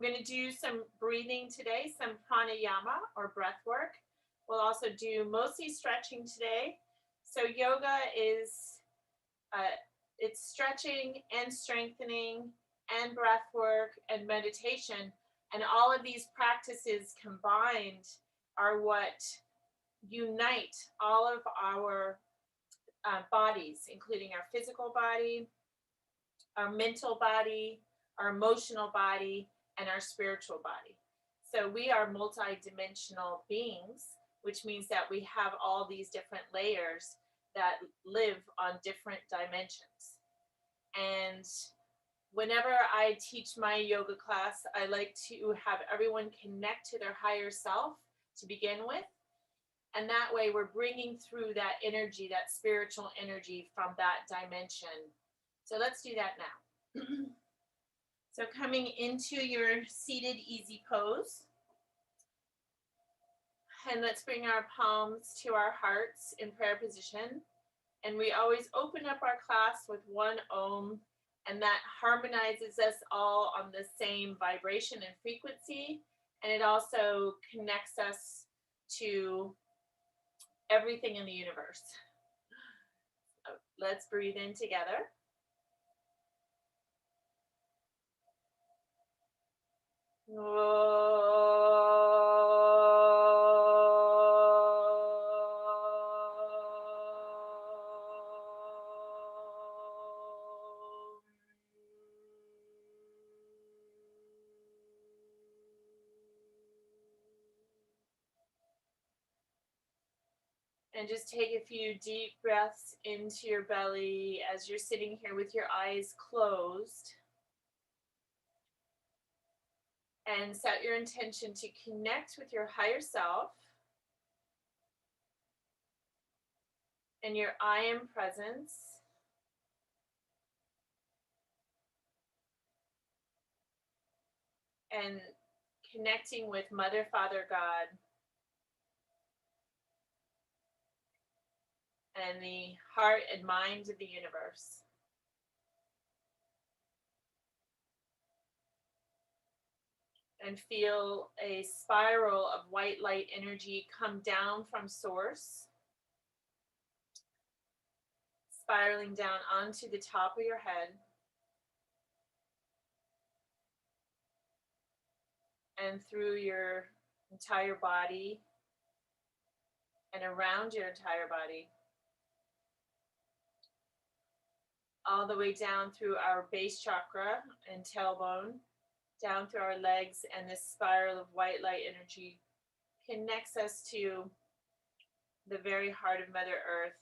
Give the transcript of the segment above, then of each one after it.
I'm going to do some breathing today, some pranayama or breath work. We'll also do mostly stretching today. So yoga is it's stretching and strengthening and breath work and meditation, and all of these practices combined are what unite all of our bodies, including our physical body, our mental body, our emotional body, and our spiritual body. So we are multidimensional beings, which means that we have all these different layers that live on different dimensions. And whenever I teach my yoga class, I like to have everyone connect to their higher self to begin with. And that way we're bringing through that energy, that spiritual energy from that dimension. So let's do that now. So coming into your seated easy pose. And let's bring our palms to our hearts in prayer position. And we always open up our class with one Om, and that harmonizes us all on the same vibration and frequency. And it also connects us to everything in the universe. So let's breathe in together. And just take a few deep breaths into your belly as you're sitting here with your eyes closed. And set your intention to connect with your higher self and your I am presence. And connecting with Mother, Father, God, and the heart and mind of the universe. And feel a spiral of white light energy come down from source, spiraling down onto the top of your head. And through your entire body and around your entire body. All the way down through our base chakra and tailbone, down through our legs, and this spiral of white light energy connects us to the very heart of Mother Earth.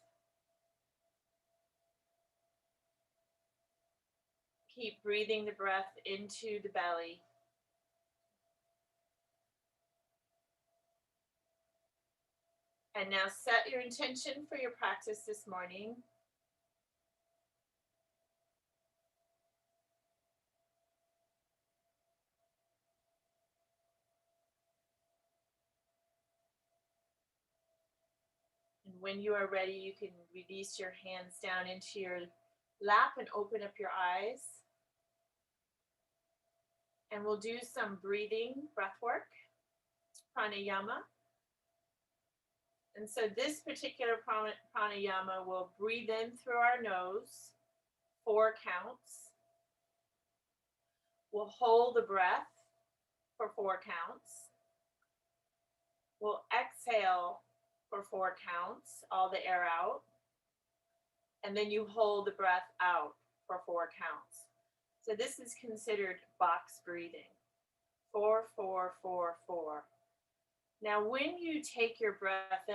Keep breathing the breath into the belly. And now set your intention for your practice this morning. And when you are ready, you can release your hands down into your lap and open up your eyes. And we'll do some breathing breath work, pranayama. And so this particular pranayama will breathe in through our nose, 4 counts. We'll hold the breath for 4 counts. We'll exhale for 4 counts, all the air out. And then you hold the breath out for 4 counts. So this is considered box breathing. 4, 4, 4, 4. Now, when you take your breath in,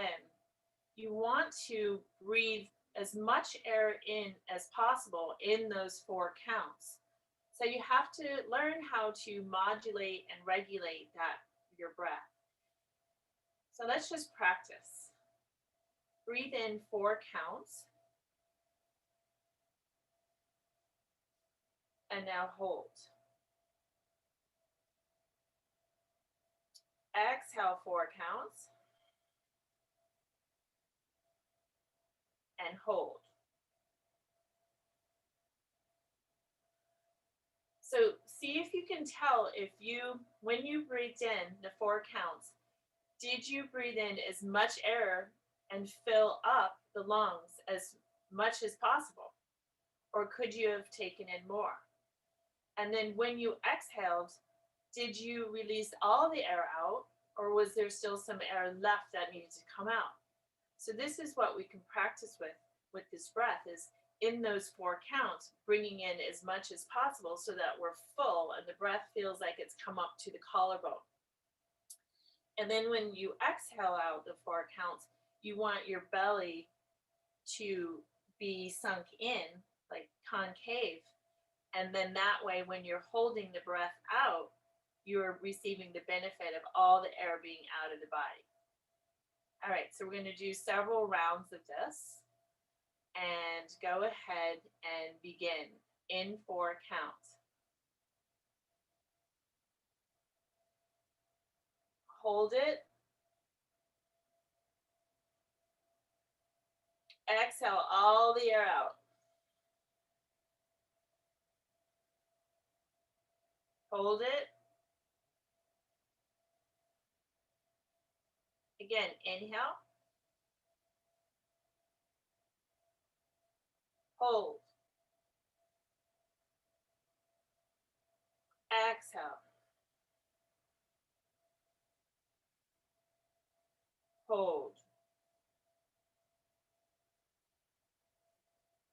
you want to breathe as much air in as possible in those 4 counts. So you have to learn how to modulate and regulate your breath. So let's just practice. Breathe in 4 counts. And now hold. Exhale 4 counts. And hold. So see if you can tell if when you breathed in the 4 counts, did you breathe in as much air and fill up the lungs as much as possible? Or could you have taken in more? And then when you exhaled, did you release all the air out, or was there still some air left that needed to come out? So this is what we can practice with this breath, is in those 4 counts, bringing in as much as possible so that we're full and the breath feels like it's come up to the collarbone. And then when you exhale out the 4 counts, you want your belly to be sunk in, like concave. And then that way, when you're holding the breath out, you're receiving the benefit of all the air being out of the body. All right, so we're going to do several rounds of this. And go ahead and begin in 4 counts. Hold it. Exhale all the air out. Hold it. Again, inhale. Hold. Exhale. Hold.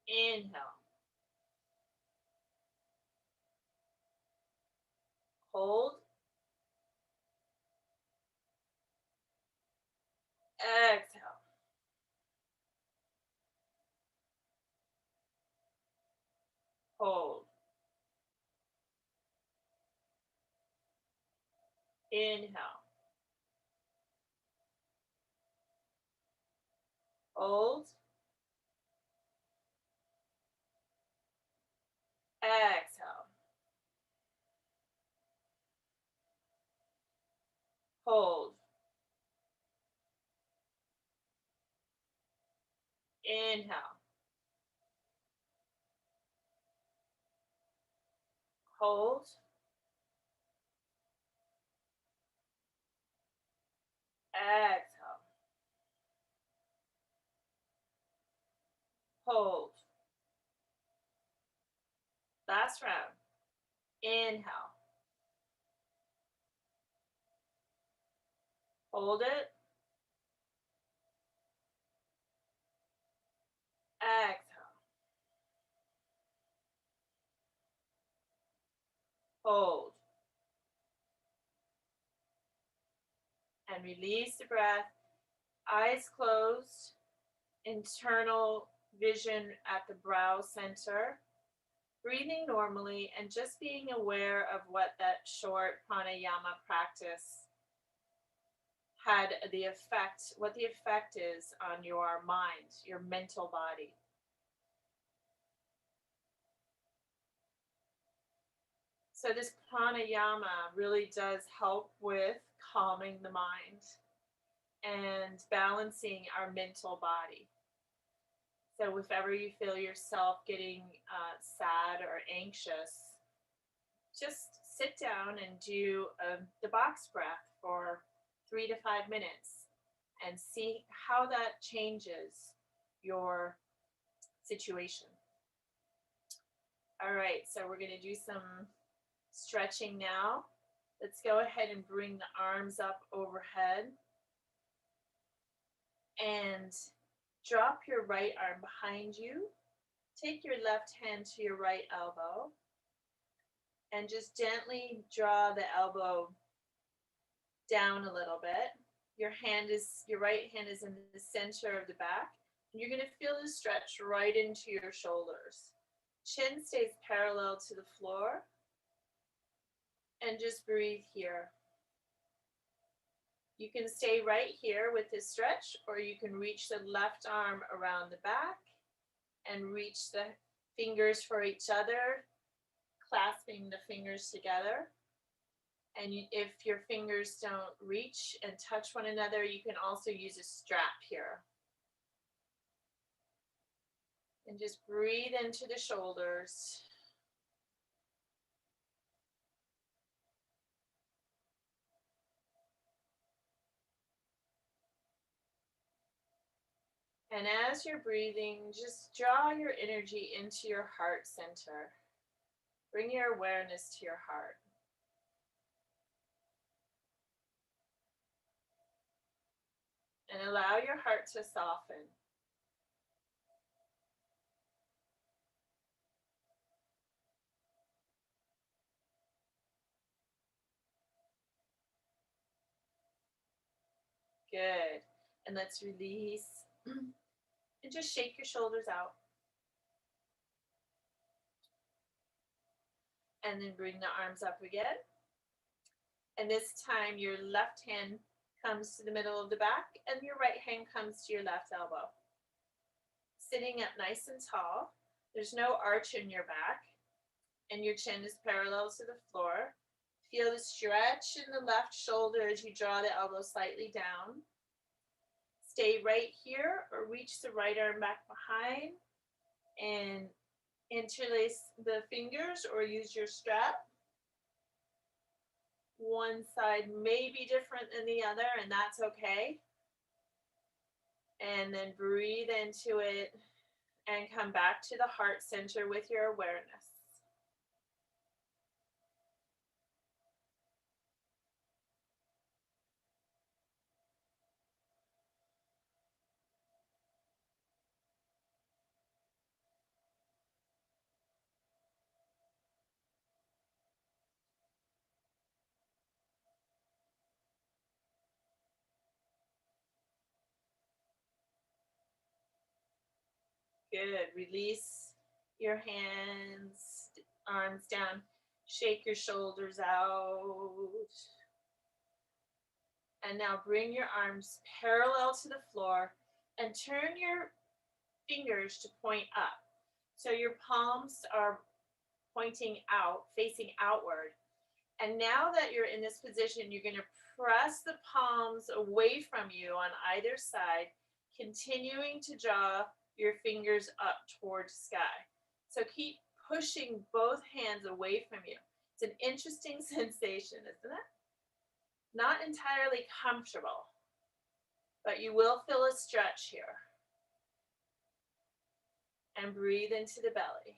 Inhale. Hold. Exhale. Hold. Inhale. Hold. Exhale. Hold. Inhale. Hold. Exhale. Hold. Last round. Inhale. Hold it. Exhale. Hold. And release the breath. Eyes closed. Internal vision at the brow center. Breathing normally and just being aware of what that short pranayama practice had the effect, what the effect is on your mind, your mental body. So this pranayama really does help with calming the mind and balancing our mental body. So if ever you feel yourself getting sad or anxious, just sit down and do the box breath for 3 to 5 minutes and see how that changes your situation. All right, so we're going to do some stretching now. Let's go ahead and bring the arms up overhead and drop your right arm behind you. Take your left hand to your right elbow and just gently draw the elbow down a little bit. Your right hand is in the center of the back. And you're going to feel the stretch right into your shoulders. Chin stays parallel to the floor. And just breathe here. You can stay right here with this stretch, or you can reach the left arm around the back and reach the fingers for each other, clasping the fingers together. And if your fingers don't reach and touch one another, you can also use a strap here. And just breathe into the shoulders. And as you're breathing, just draw your energy into your heart center. Bring your awareness to your heart. And allow your heart to soften. Good. And let's release. And just shake your shoulders out. And then bring the arms up again. And this time your left hand comes to the middle of the back and your right hand comes to your left elbow. Sitting up nice and tall. There's no arch in your back. And your chin is parallel to the floor. Feel the stretch in the left shoulder as you draw the elbow slightly down. Stay right here or reach the right arm back behind and interlace the fingers or use your strap. One side may be different than the other, and that's okay. And then breathe into it and come back to the heart center with your awareness. Good. Release your hands, arms down. Shake your shoulders out. And now bring your arms parallel to the floor and turn your fingers to point up. So your palms are pointing out, facing outward. And now that you're in this position, you're going to press the palms away from you on either side, continuing to draw your fingers up towards sky. So keep pushing both hands away from you. It's an interesting sensation, isn't it? Not entirely comfortable, but you will feel a stretch here. And breathe into the belly.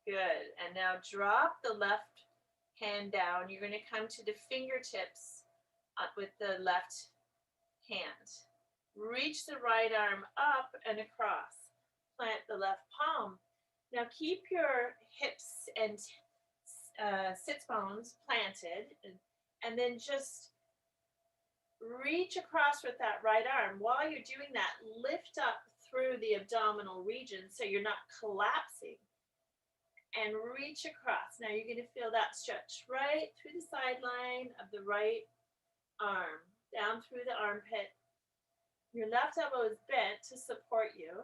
Good. And now drop the left hand down. You're going to come to the fingertips with the left hand. Reach the right arm up and across. Plant the left palm. Now keep your hips and sits bones planted, and then just reach across with that right arm. While you're doing that, lift up through the abdominal region so you're not collapsing. And reach across. Now you're going to feel that stretch right through the sideline of the right arm, down through the armpit. Your left elbow is bent to support you.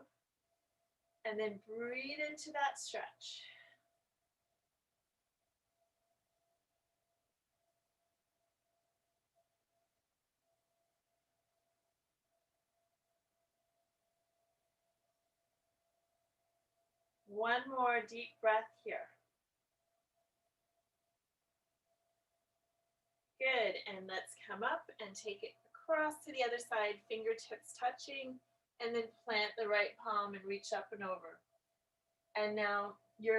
And then breathe into that stretch. One more deep breath here. Good. And let's come up and take it across to the other side, fingertips touching, and then plant the right palm and reach up and over. And now you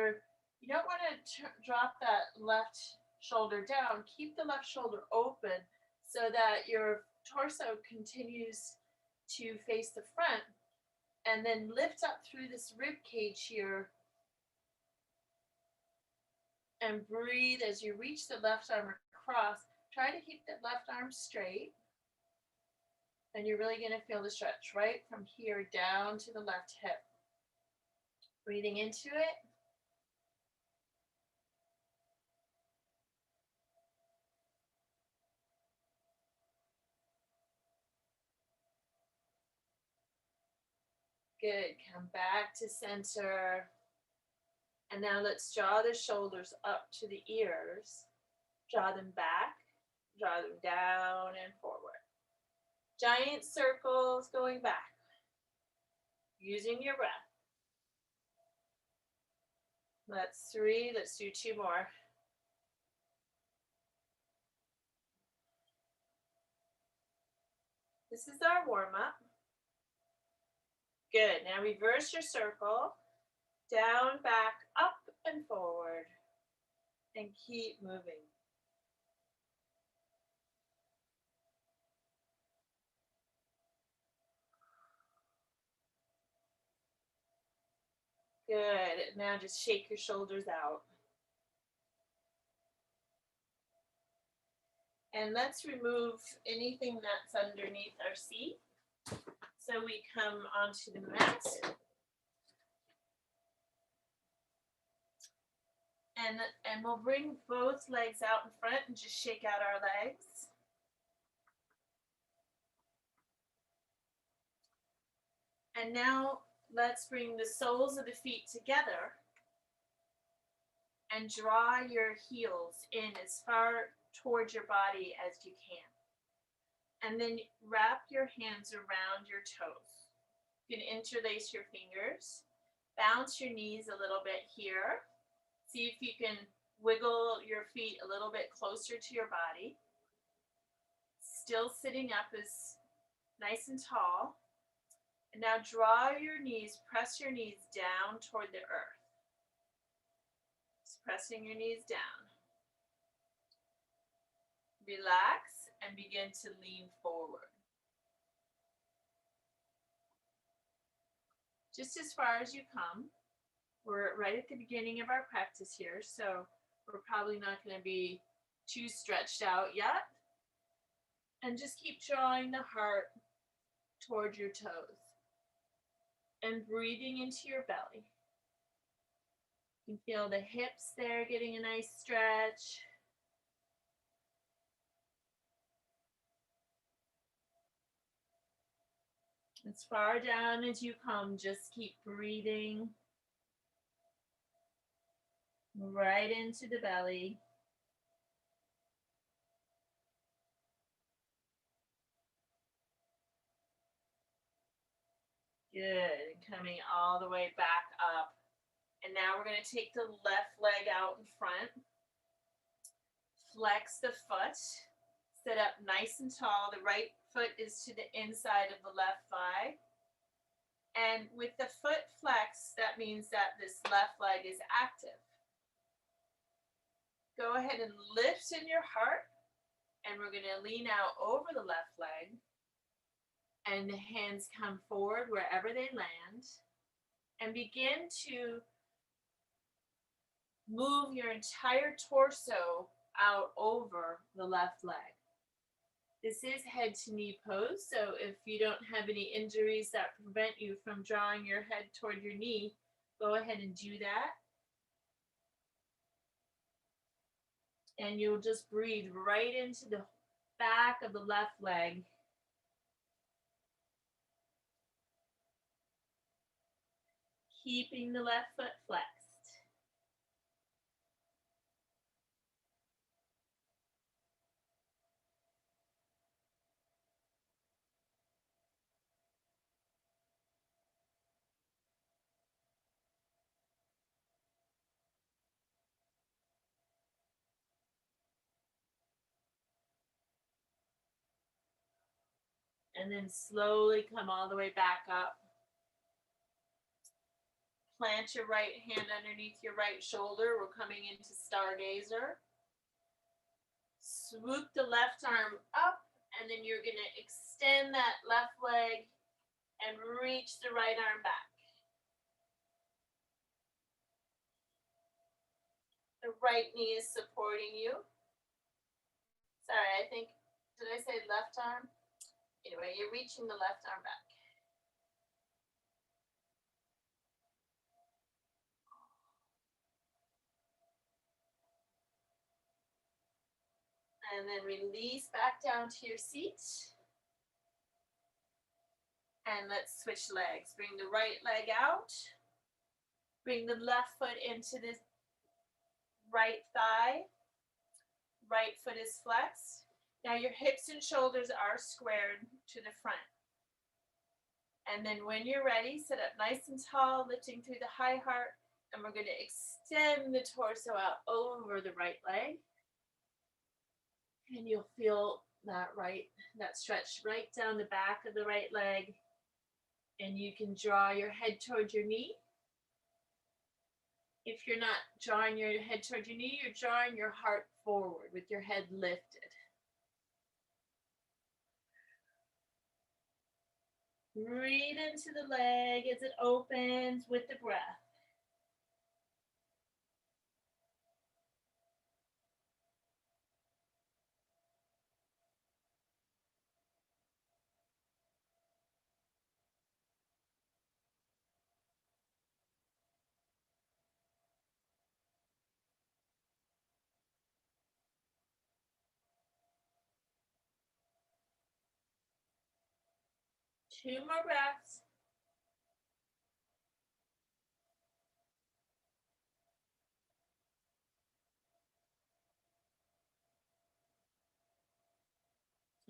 don't want to drop that left shoulder down. Keep the left shoulder open so that your torso continues to face the front, and then lift up through this rib cage here and breathe as you reach the left arm across. Try to keep the left arm straight, and you're really going to feel the stretch right from here down to the left hip. Breathing into it. Good. Come back to center. And now let's draw the shoulders up to the ears. Draw them back. Draw them down and forward. Giant circles going back. Using your breath. That's 3. Let's do 2 more. This is our warm-up. Good. Now reverse your circle. Down, back, up, and forward. And keep moving. Good. Now just shake your shoulders out. And let's remove anything that's underneath our seat. So we come onto the mat. And we'll bring both legs out in front and just shake out our legs. And now let's bring the soles of the feet together and draw your heels in as far towards your body as you can. And then wrap your hands around your toes. You can interlace your fingers. Bounce your knees a little bit here. See if you can wiggle your feet a little bit closer to your body. Still sitting up is nice and tall. And now draw your knees, press your knees down toward the earth. Just pressing your knees down. Relax and begin to lean forward. Just as far as you come. We're right at the beginning of our practice here, so we're probably not going to be too stretched out yet. And just keep drawing the heart toward your toes and breathing into your belly. You can feel the hips there getting a nice stretch. As far down as you come, just keep breathing right into the belly. Good. Coming all the way back up. And now we're going to take the left leg out in front. Flex the foot. Sit up nice and tall. The right foot is to the inside of the left thigh. And with the foot flexed, that means that this left leg is active. Go ahead and lift in your heart. And we're going to lean out over the left leg. And the hands come forward wherever they land. And begin to move your entire torso out over the left leg. This is head to knee pose, so if you don't have any injuries that prevent you from drawing your head toward your knee, go ahead and do that. And you'll just breathe right into the back of the left leg. Keeping the left foot flexed. And then slowly come all the way back up. Plant your right hand underneath your right shoulder. We're coming into Stargazer. Swoop the left arm up, and then you're going to extend that left leg and reach the right arm back. The right knee is supporting you. Sorry, I think, did I say left arm? Anyway, you're reaching the left arm back. And then release back down to your seat. And let's switch legs. Bring the right leg out. Bring the left foot into the right thigh. Right foot is flexed. Now your hips and shoulders are squared to the front. And then when you're ready, sit up nice and tall, lifting through the high heart. And we're going to extend the torso out over the right leg. And you'll feel that stretch right down the back of the right leg. And you can draw your head towards your knee. If you're not drawing your head towards your knee, you're drawing your heart forward with your head lifted. Breathe into the leg as it opens with the breath. Two more breaths.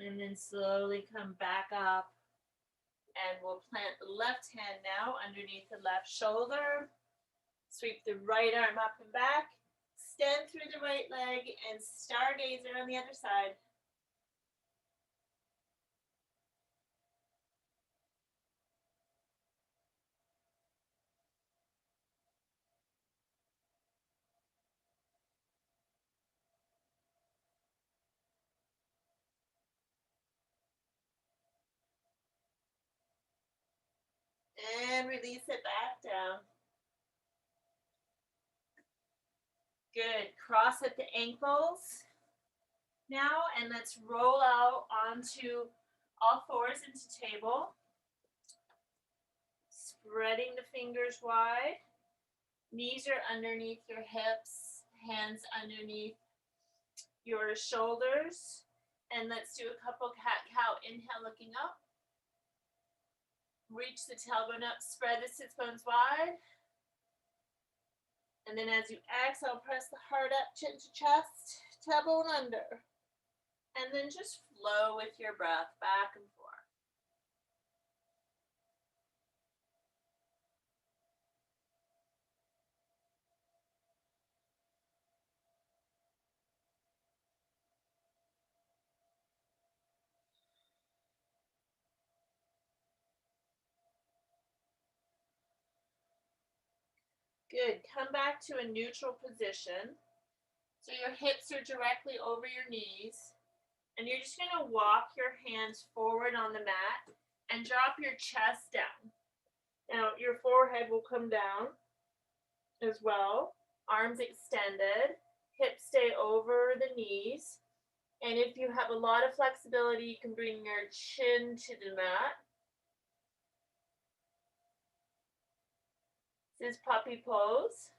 And then slowly come back up. And we'll plant the left hand now underneath the left shoulder. Sweep the right arm up and back. Extend through the right leg and stargazer on the other side. And release it back down. Good. Cross at the ankles now, and let's roll out onto all fours into table. Spreading the fingers wide. Knees are underneath your hips, hands underneath your shoulders. And let's do a couple cat-cow. Inhale, looking up. Reach the tailbone up, spread the sits bones wide. And then as you exhale, press the heart up, chin to chest, tailbone under. And then just flow with your breath back and forth. Good. Come back to a neutral position. So your hips are directly over your knees. And you're just going to walk your hands forward on the mat and drop your chest down. Now, your forehead will come down as well. Arms extended. Hips stay over the knees. And if you have a lot of flexibility, you can bring your chin to the mat. This is puppy pose.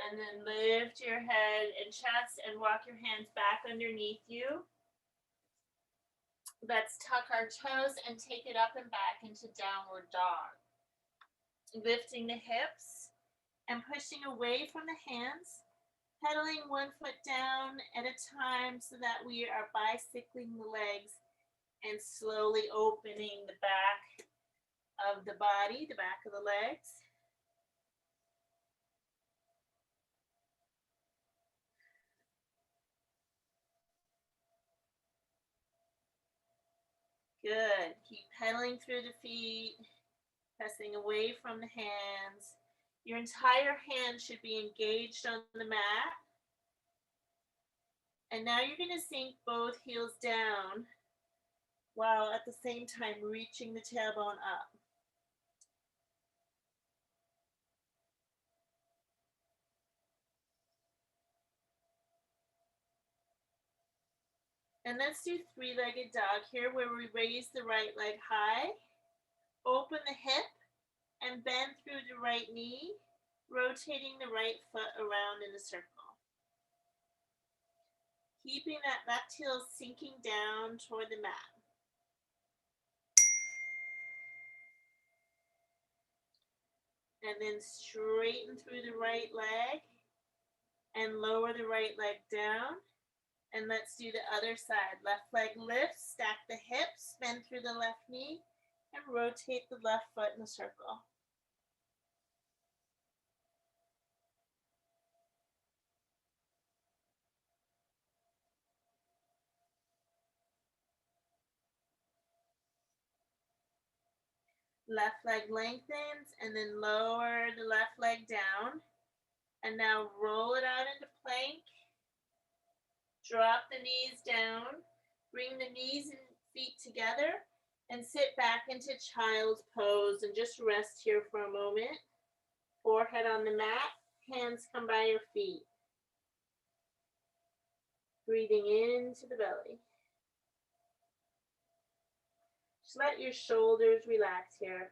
And then lift your head and chest and walk your hands back underneath you. Let's tuck our toes and take it up and back into downward dog. Lifting the hips and pushing away from the hands, pedaling one foot down at a time so that we are bicycling the legs and slowly opening the back of the body, the back of the legs. Good. Keep pedaling through the feet, pressing away from the hands. Your entire hand should be engaged on the mat. And now you're going to sink both heels down while at the same time reaching the tailbone up. And let's do three-legged dog here, where we raise the right leg high, open the hip, and bend through the right knee, rotating the right foot around in a circle. Keeping that left heel sinking down toward the mat. And then straighten through the right leg. And lower the right leg down. And let's do the other side. Left leg lifts, stack the hips, bend through the left knee, and rotate the left foot in a circle. Left leg lengthens, and then lower the left leg down. And now roll it out into plank. Drop the knees down. Bring the knees and feet together and sit back into child's pose and just rest here for a moment. Forehead on the mat, hands come by your feet. Breathing into the belly. Just let your shoulders relax here.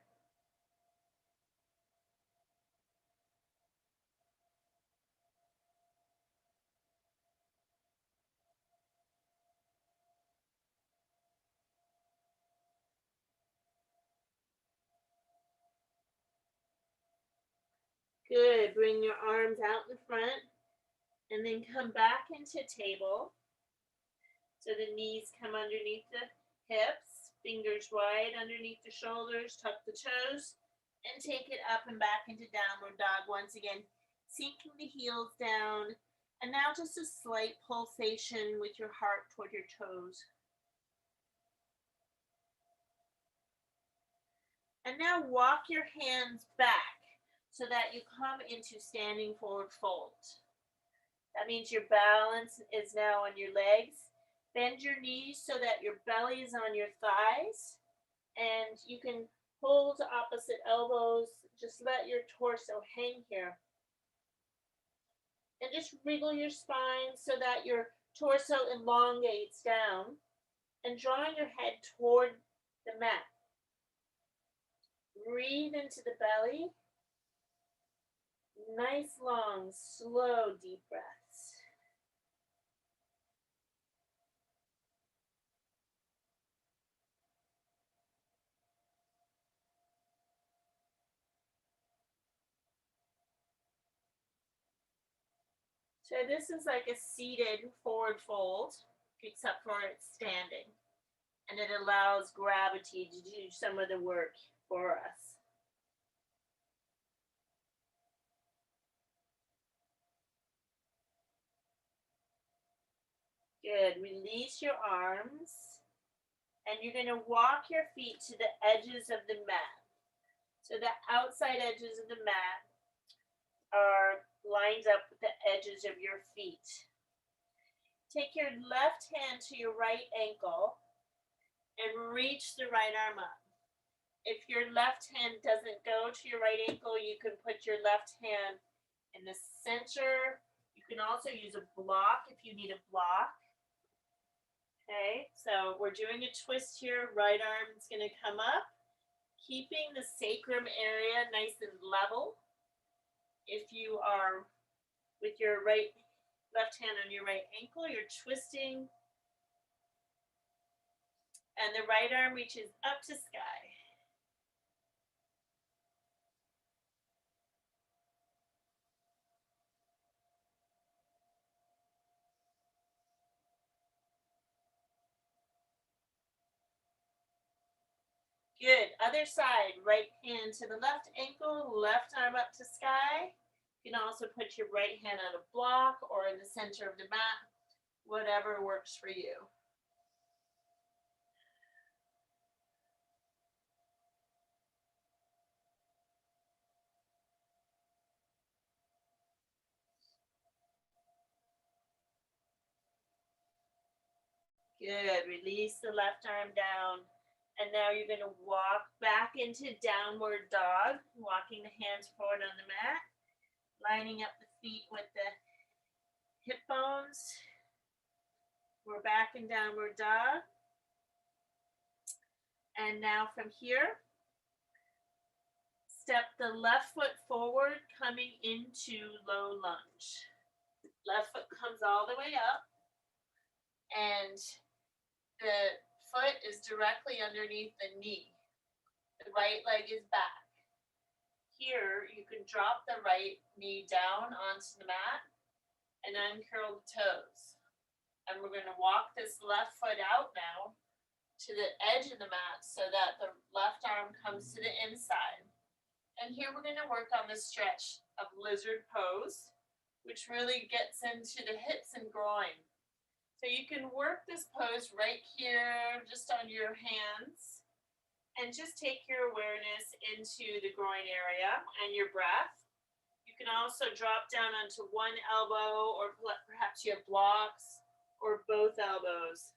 Good. Bring your arms out in front and then come back into table. So the knees come underneath the hips, fingers wide underneath the shoulders, tuck the toes, and take it up and back into downward dog once again, sinking the heels down. And now just a slight pulsation with your heart toward your toes. And now walk your hands back so that you come into standing forward fold. That means your balance is now on your legs. Bend your knees so that your belly is on your thighs. And you can hold opposite elbows. Just let your torso hang here. And just wriggle your spine so that your torso elongates down. And drawing your head toward the mat. Breathe into the belly. Nice, long, slow, deep breaths. So this is like a seated forward fold, except for it's standing. And it allows gravity to do some of the work for us. Good. Release your arms. And you're going to walk your feet to the edges of the mat. So the outside edges of the mat are lined up with the edges of your feet. Take your left hand to your right ankle and reach the right arm up. If your left hand doesn't go to your right ankle, you can put your left hand in the center. You can also use a block if you need a block. Okay, so we're doing a twist here. Right arm is going to come up, keeping the sacrum area nice and level. If you are with your left hand on your right ankle, you're twisting, and the right arm reaches up to sky. Good. Other side, right hand to the left ankle, left arm up to sky. You can also put your right hand on a block or in the center of the mat, whatever works for you. Good. Release the left arm down. And now you're going to walk back into downward dog, walking the hands forward on the mat, lining up the feet with the hip bones. We're back in downward dog. And now from here, step the left foot forward, coming into low lunge. Left foot comes all the way up, and the foot is directly underneath the knee. The right leg is back. Here, you can drop the right knee down onto the mat and uncurl the toes. And we're going to walk this left foot out now to the edge of the mat so that the left arm comes to the inside. And here we're going to work on the stretch of lizard pose, which really gets into the hips and groin. So you can work this pose right here, just on your hands, and just take your awareness into the groin area and your breath. You can also drop down onto one elbow, or perhaps you have blocks, or both elbows.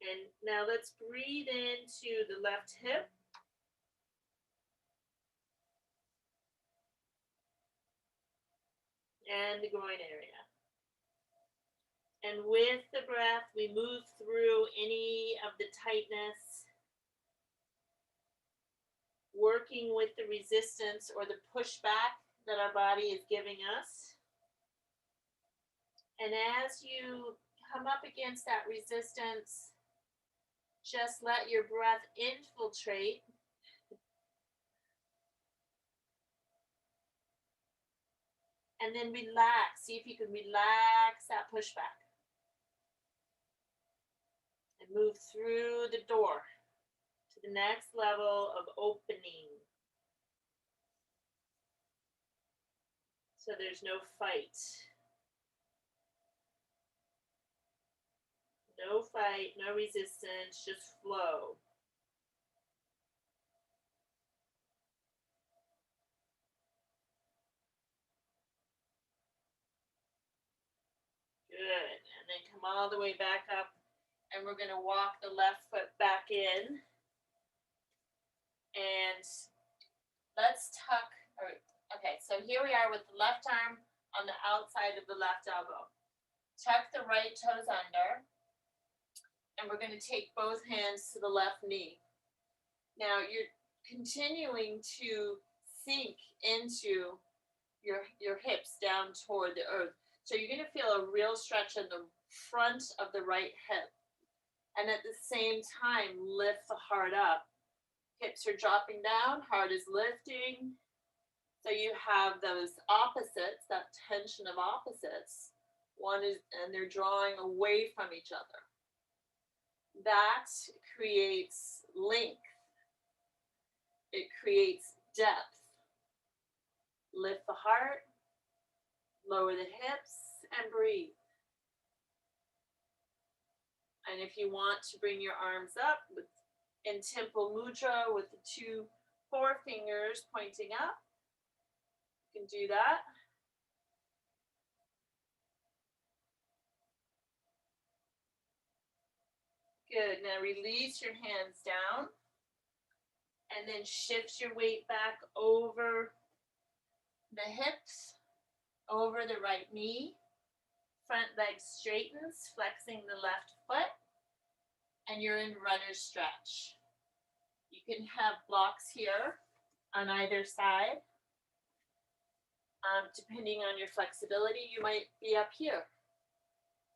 And now let's breathe into the left hip. And the groin area. And with the breath, we move through any of the tightness, working with the resistance or the pushback that our body is giving us. And as you come up against that resistance, just let your breath infiltrate. And then relax. See if you can relax that pushback. And move through the door to the next level of opening. So there's no fight. No fight, no resistance, just flow. Good. And then come all the way back up. And we're going to walk the left foot back in. And let's tuck. Okay, so here we are with the left arm on the outside of the left elbow. Tuck the right toes under. And we're going to take both hands to the left knee. Now you're continuing to sink into your hips down toward the earth. So you're going to feel a real stretch in the front of the right hip. And at the same time, lift the heart up. Hips are dropping down, heart is lifting. So you have those opposites, that tension of opposites. One is, and they're drawing away from each other. That creates length. It creates depth. Lift the heart, lower the hips, and breathe. And if you want to bring your arms up in temple mudra with the 2 forefingers pointing up, you can do that. Good. Now release your hands down. And then shift your weight back over the hips, over the right knee. Front leg straightens, flexing the left foot. And you're in runner's stretch. You can have blocks here on either side. Depending on your flexibility, you might be up here.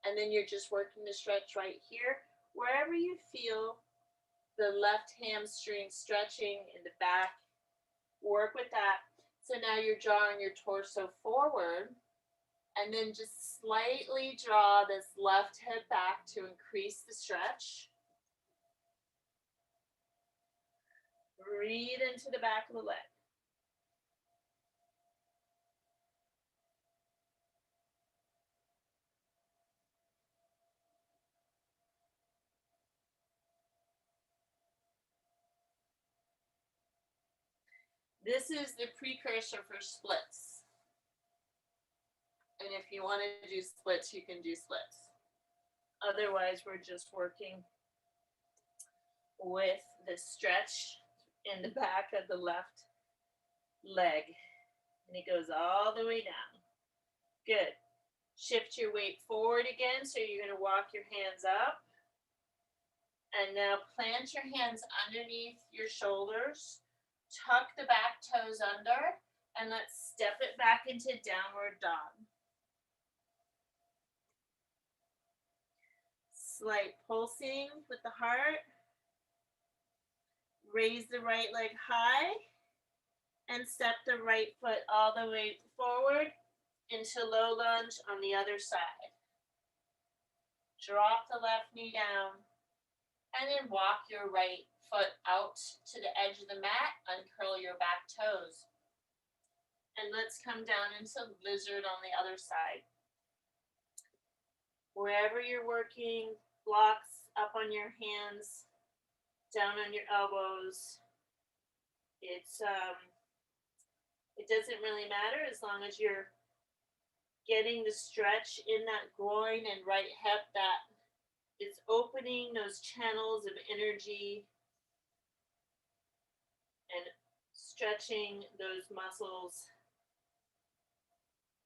And then you're just working the stretch right here. Wherever you feel the left hamstring stretching in the back, work with that. So now you're drawing your torso forward, and then just slightly draw this left hip back to increase the stretch. Breathe into the back of the leg. This is the precursor for splits. And if you want to do splits, you can do splits. Otherwise, we're just working with the stretch in the back of the left leg. And it goes all the way down. Good. Shift your weight forward again. So you're going to walk your hands up. And now plant your hands underneath your shoulders. Tuck the back toes under. And let's step it back into downward dog. Slight pulsing with the heart. Raise the right leg high. And step the right foot all the way forward. into low lunge on the other side. Drop the left knee down, and then walk your right foot out to the edge of the mat, uncurl your back toes. And let's come down into lizard on the other side. Wherever you're working, blocks up on your hands, down on your elbows. It doesn't really matter as long as you're getting the stretch in that groin and right hip that is opening those channels of energy and stretching those muscles.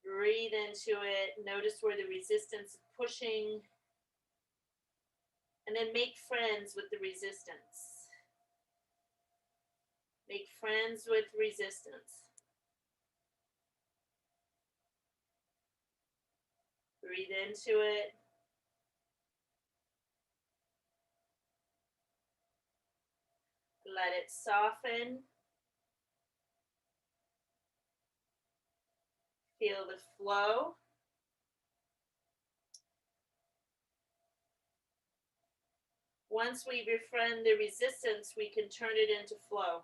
Breathe into it. Notice where the resistance is pushing. And then make friends with the resistance. Make friends with resistance. Breathe into it. Let it soften. Feel the flow. Once we befriend the resistance, we can turn it into flow.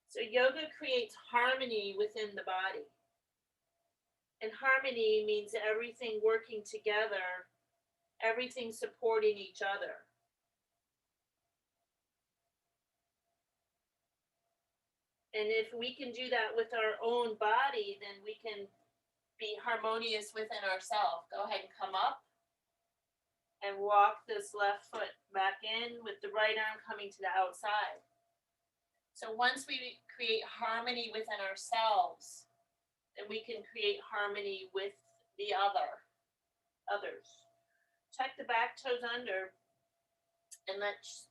So yoga creates harmony within the body. And harmony means everything working together, everything supporting each other. And if we can do that with our own body, then we can be harmonious within ourselves. Go ahead and come up and walk this left foot back in with the right arm coming to the outside. So once we create harmony within ourselves, then we can create harmony with the others. Tuck the back toes under and let's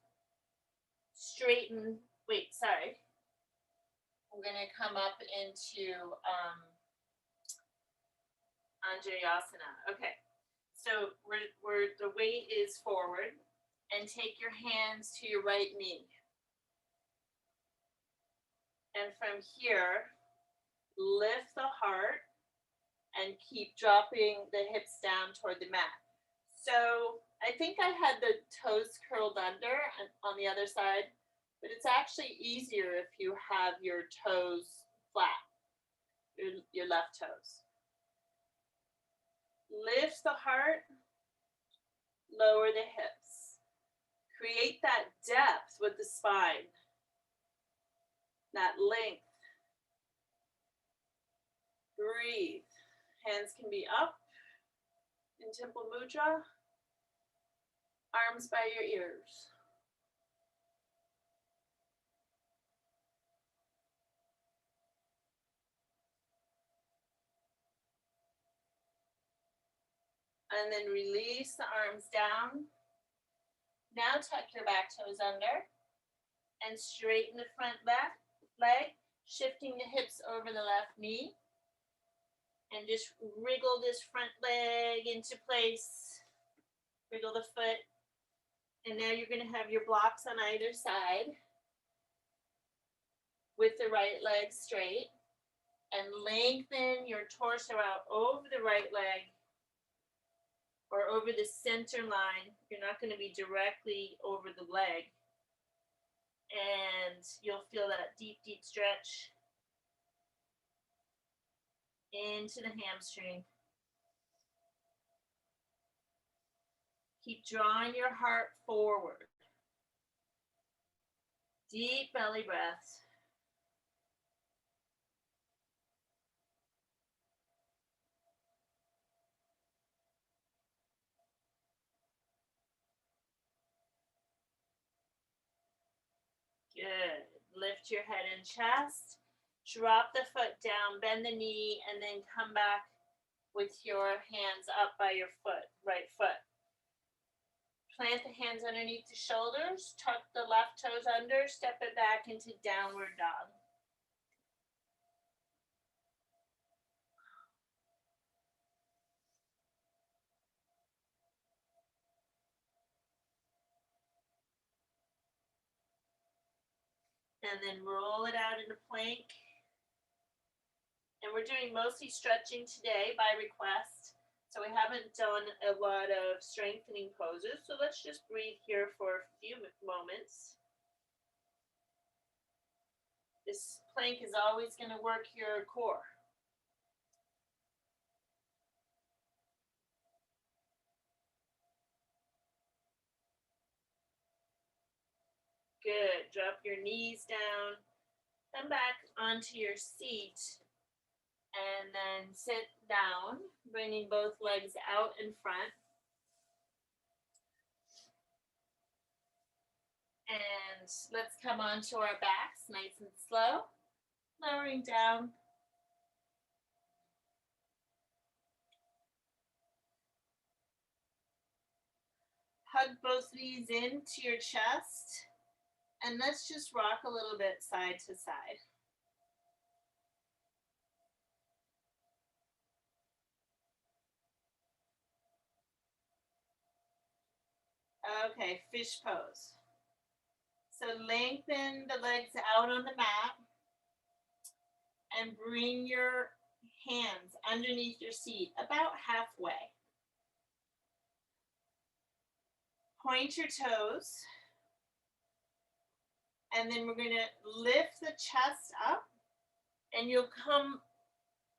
straighten. We're going to come up into Anjayasana. Okay. So we're the weight is forward, and take your hands to your right knee. And from here, lift the heart and keep dropping the hips down toward the mat. So I think I had the toes curled under on the other side, but it's actually easier if you have your toes flat, your left toes. Lift the heart, lower the hips. Create that depth with the spine, that length. Breathe. Hands can be up in Temple Mudra. Arms by your ears. And then release the arms down. Now tuck your back toes under and straighten the front leg, shifting the hips over the left knee. And just wriggle this front leg into place. Wriggle the foot. And now you're going to have your blocks on either side with the right leg straight. And lengthen your torso out over the right leg or over the center line. You're not going to be directly over the leg. And you'll feel that deep, deep stretch into the hamstring. Keep drawing your heart forward. Deep belly breaths. Good. Lift your head and chest. Drop the foot down, bend the knee, and then come back with your hands up by your foot, right foot. Plant the hands underneath the shoulders, tuck the left toes under, step it back into downward dog. And then roll it out into plank. And we're doing mostly stretching today by request. So we haven't done a lot of strengthening poses. So let's just breathe here for a few moments. This plank is always going to work your core. Good. Drop your knees down. Come back onto your seat. And then sit down, bringing both legs out in front. And let's come onto our backs, nice and slow. Lowering down. Hug both knees into your chest. And let's just rock a little bit side to side. Okay, fish pose. So lengthen the legs out on the mat and bring your hands underneath your seat about halfway. Point your toes. And then we're going to lift the chest up and you'll come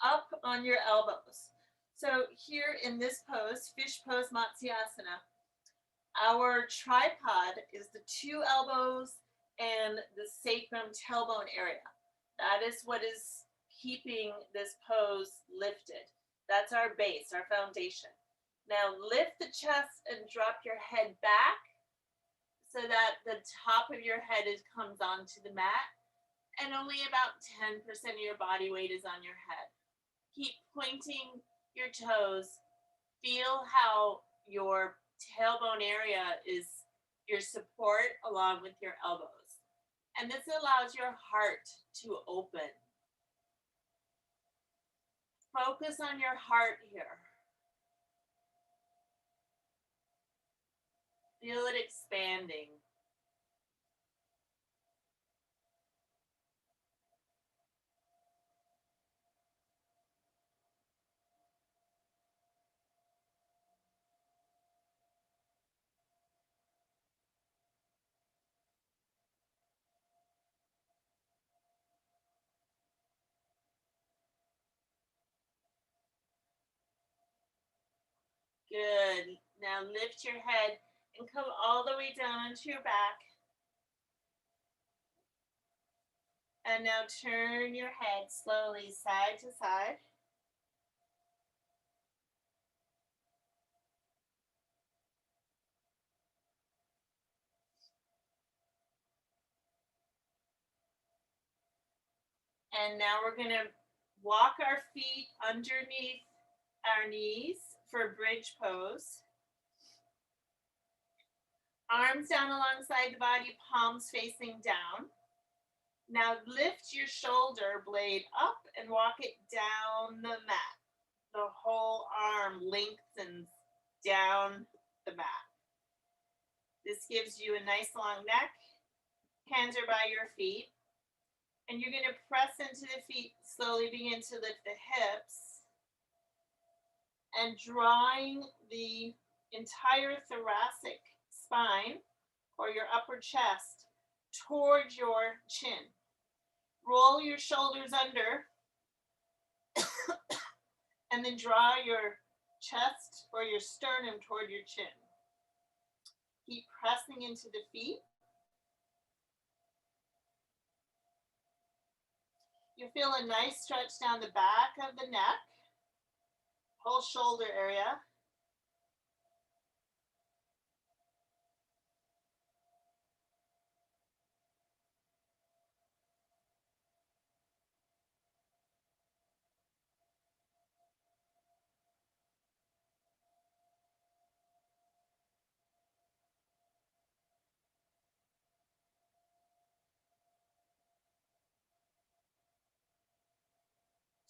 up on your elbows. So here in this pose, fish pose Matsyasana, our tripod is the two elbows and the sacrum tailbone area. That is what is keeping this pose lifted. That's our base, our foundation. Now lift the chest and drop your head back so that the top of your head comes onto the mat and only about 10% of your body weight is on your head. Keep pointing your toes. Feel how your tailbone area is your support along with your elbows. And this allows your heart to open. Focus on your heart here. Feel it expanding. Good. Now lift your head and come all the way down onto your back. And now turn your head slowly side to side. And now we're going to walk our feet underneath our knees for bridge pose. Arms down alongside the body, palms facing down. Now lift your shoulder blade up and walk it down the mat. The whole arm lengthens down the mat. This gives you a nice long neck. Hands are by your feet. And you're going to press into the feet, slowly begin to lift the hips. And drawing the entire thoracic spine or your upper chest towards your chin. Roll your shoulders under and then draw your chest or your sternum toward your chin. Keep pressing into the feet. You feel a nice stretch down the back of the neck, whole shoulder area.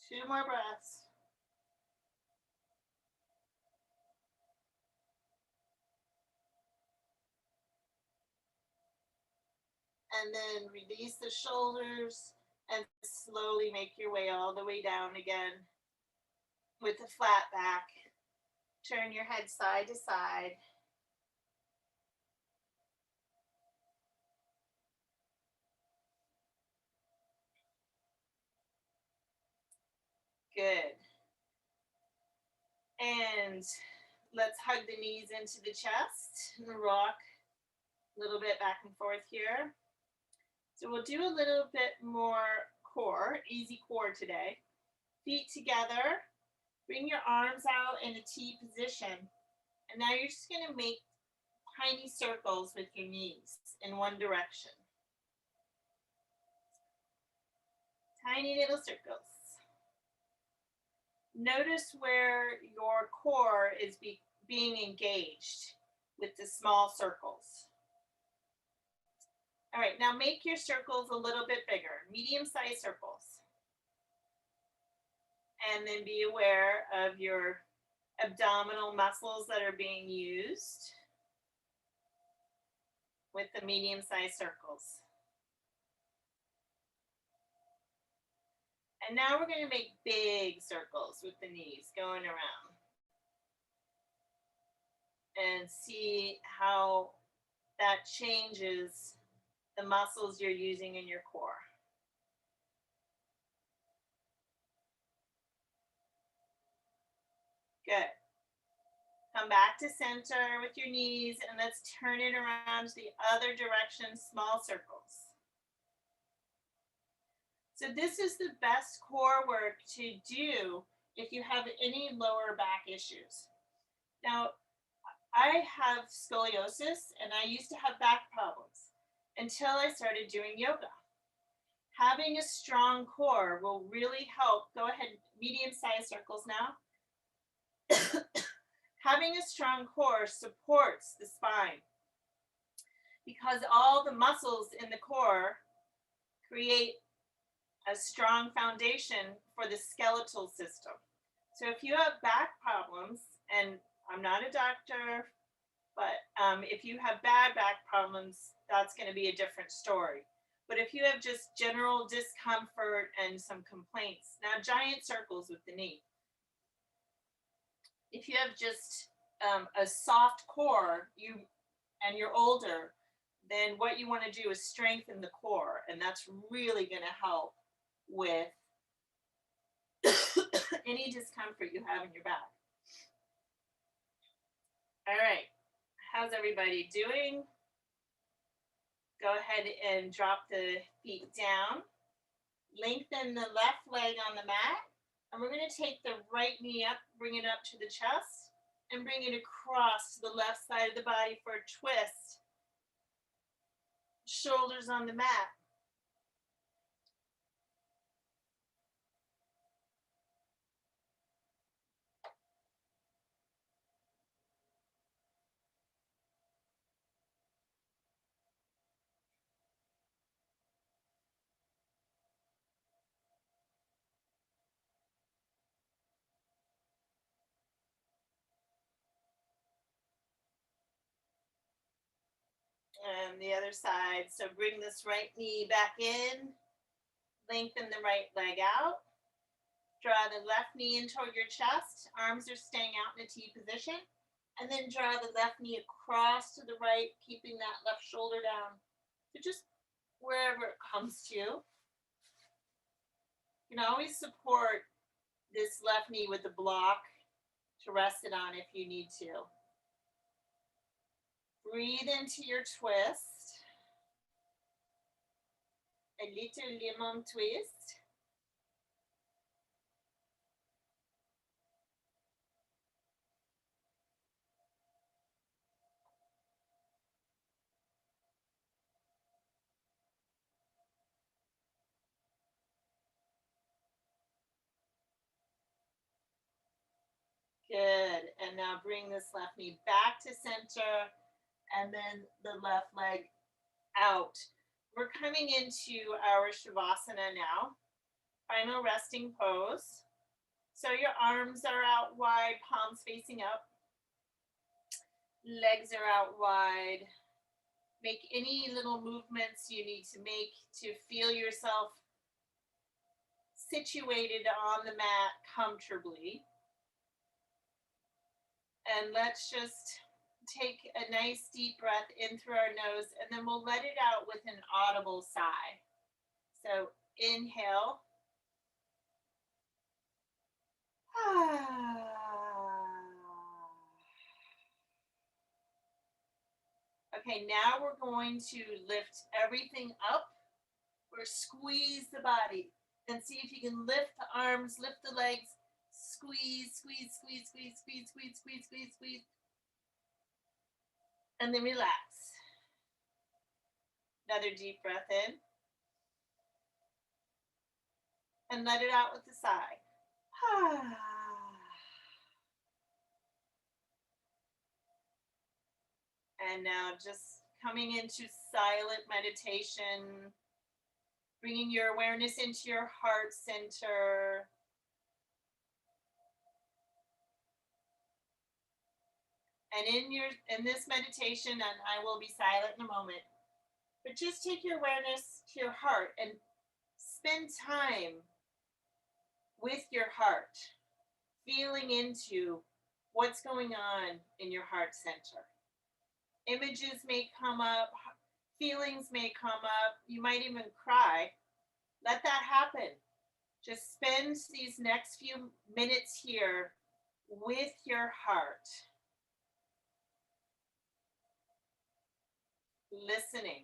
Two more breaths. and then release the shoulders and slowly make your way all the way down again with a flat back. Turn your head side to side. Good. And let's hug the knees into the chest and rock a little bit back and forth here. So we'll do a little bit more core, easy core today. Feet together. Bring your arms out in a T position. And now you're just going to make tiny circles with your knees in one direction. Tiny little circles. Notice where your core is being engaged with the small circles. All right, now make your circles a little bit bigger, medium-sized circles. And then be aware of your abdominal muscles that are being used with the medium-sized circles. And now we're going to make big circles with the knees going around. And see how that changes the muscles you're using in your core. Good. Come back to center with your knees and let's turn it around to the other direction, small circles. So this is the best core work to do if you have any lower back issues. Now, I have scoliosis and I used to have back problems until I started doing yoga. Having a strong core will really help. Go ahead, medium-sized circles now. Having a strong core supports the spine because all the muscles in the core create a strong foundation for the skeletal system. So if you have back problems, and I'm not a doctor, but if you have bad back problems, that's going to be a different story. But if you have just general discomfort and some complaints, now giant circles with the knee. If you have just a soft core, and you're older, then what you want to do is strengthen the core, and that's really going to help with any discomfort you have in your back. All right, how's everybody doing? Go ahead and drop the feet down. Lengthen the left leg on the mat. And we're going to take the right knee up, bring it up to the chest, and bring it across to the left side of the body for a twist. Shoulders on the mat. And the other side. So bring this right knee back in. Lengthen the right leg out. Draw the left knee in toward your chest. Arms are staying out in a T position. And then draw the left knee across to the right, keeping that left shoulder down. So just wherever it comes to. You can always support this left knee with the block to rest it on if you need to. Breathe into your twist. A little lemon twist. Good. And now bring this left knee back to center and then the left leg out. We're coming into our Shavasana now. Final resting pose. So your arms are out wide, palms facing up. Legs are out wide. Make any little movements you need to make to feel yourself situated on the mat comfortably. And let's just take a nice deep breath in through our nose, and then we'll let it out with an audible sigh. So inhale. Okay, now we're going to lift everything up or squeeze the body. And see if you can lift the arms, lift the legs, squeeze, squeeze, squeeze, squeeze, squeeze, squeeze, squeeze, squeeze, squeeze. And then relax. Another deep breath in. And let it out with a sigh. And now just coming into silent meditation, bringing your awareness into your heart center. And in this meditation, and I will be silent in a moment, but just take your awareness to your heart and spend time with your heart, feeling into what's going on in your heart center. Images may come up, feelings may come up, you might even cry. Let that happen. Just spend these next few minutes here with your heart, listening.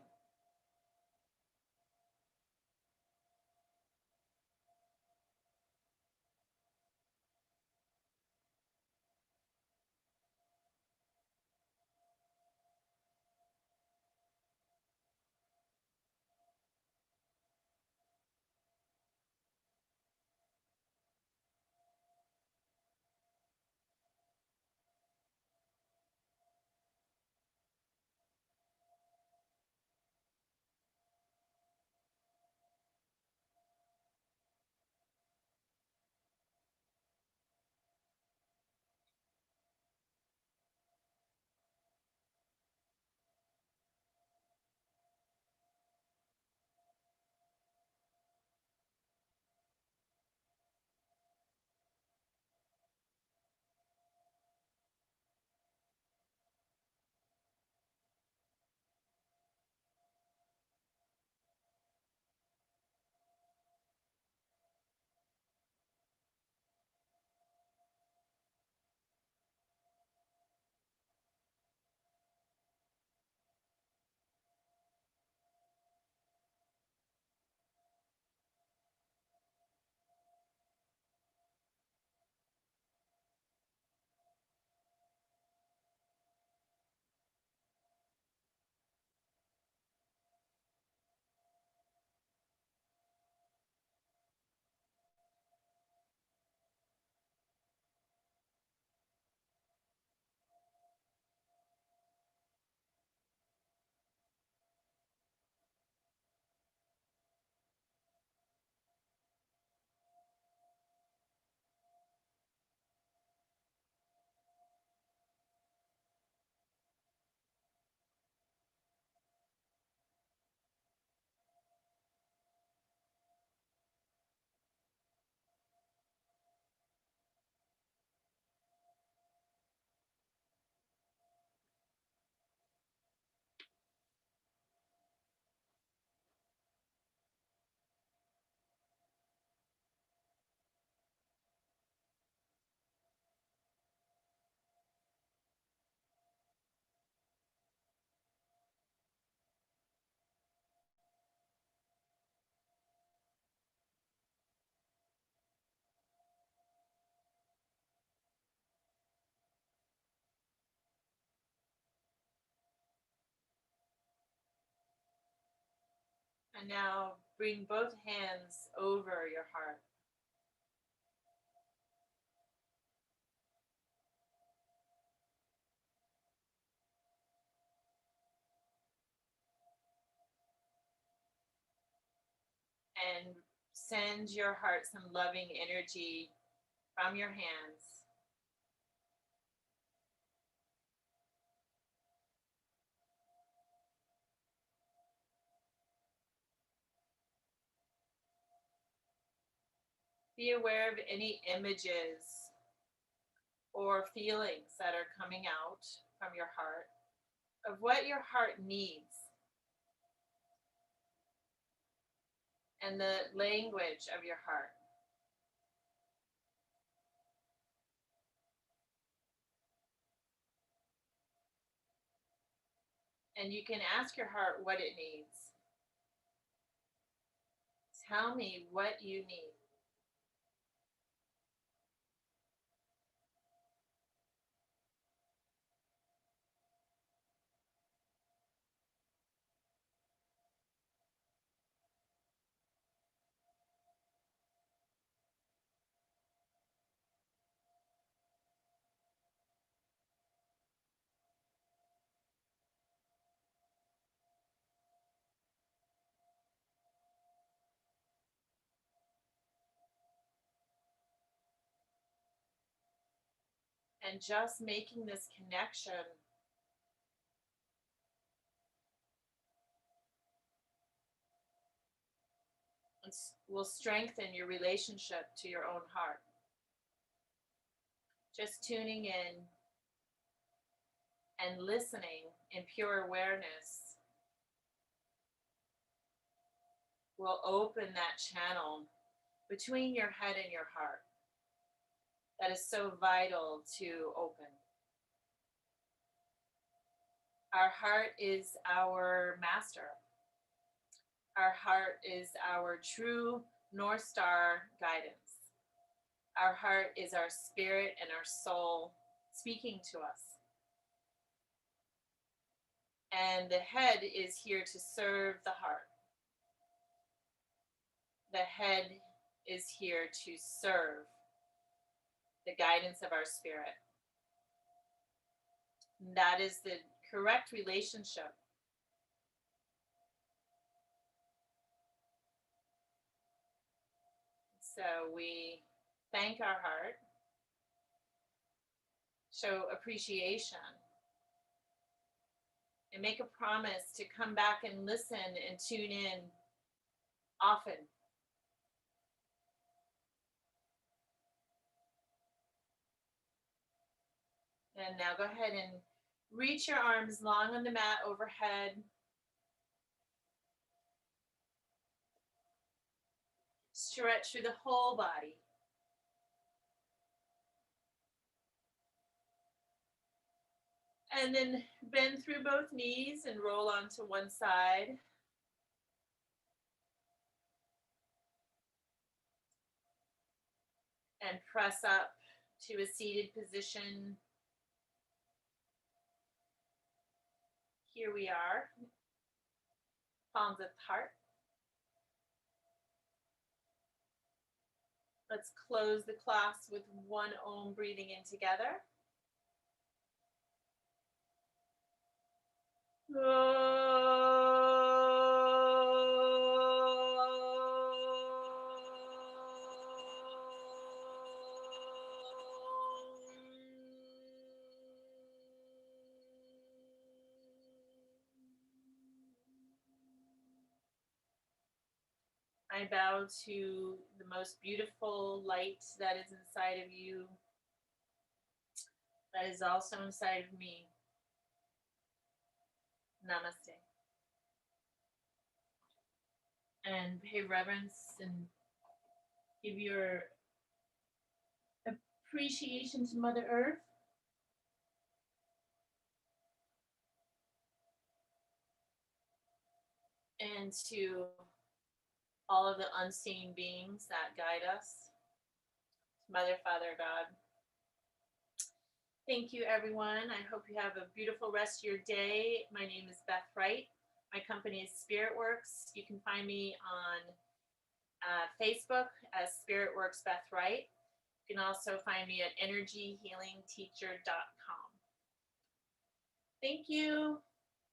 And now bring both hands over your heart. And send your heart some loving energy from your hands. Be aware of any images or feelings that are coming out from your heart of what your heart needs and the language of your heart. And you can ask your heart what it needs. Tell me what you need. And just making this connection will strengthen your relationship to your own heart. Just tuning in and listening in pure awareness will open that channel between your head and your heart that is so vital to open. Our heart is our master. Our heart is our true North Star guidance. Our heart is our spirit and our soul speaking to us. And the head is here to serve the heart. The head is here to serve the guidance of our spirit. And that is the correct relationship. So we thank our heart, show appreciation, and make a promise to come back and listen and tune in often. And now go ahead and reach your arms long on the mat overhead. Stretch through the whole body. And then bend through both knees and roll onto one side. And press up to a seated position. Here we are. Palms at the heart. Let's close the class with one Om, breathing in together. I bow to the most beautiful light that is inside of you, that is also inside of me. Namaste. And pay reverence and give your appreciation to Mother Earth. And to all of the unseen beings that guide us. Mother, Father, God. Thank you, everyone. I hope you have a beautiful rest of your day. My name is Beth Wright. My company is Spirit Works. You can find me on Facebook as Spirit Works Beth Wright. You can also find me at energyhealingteacher.com. Thank you.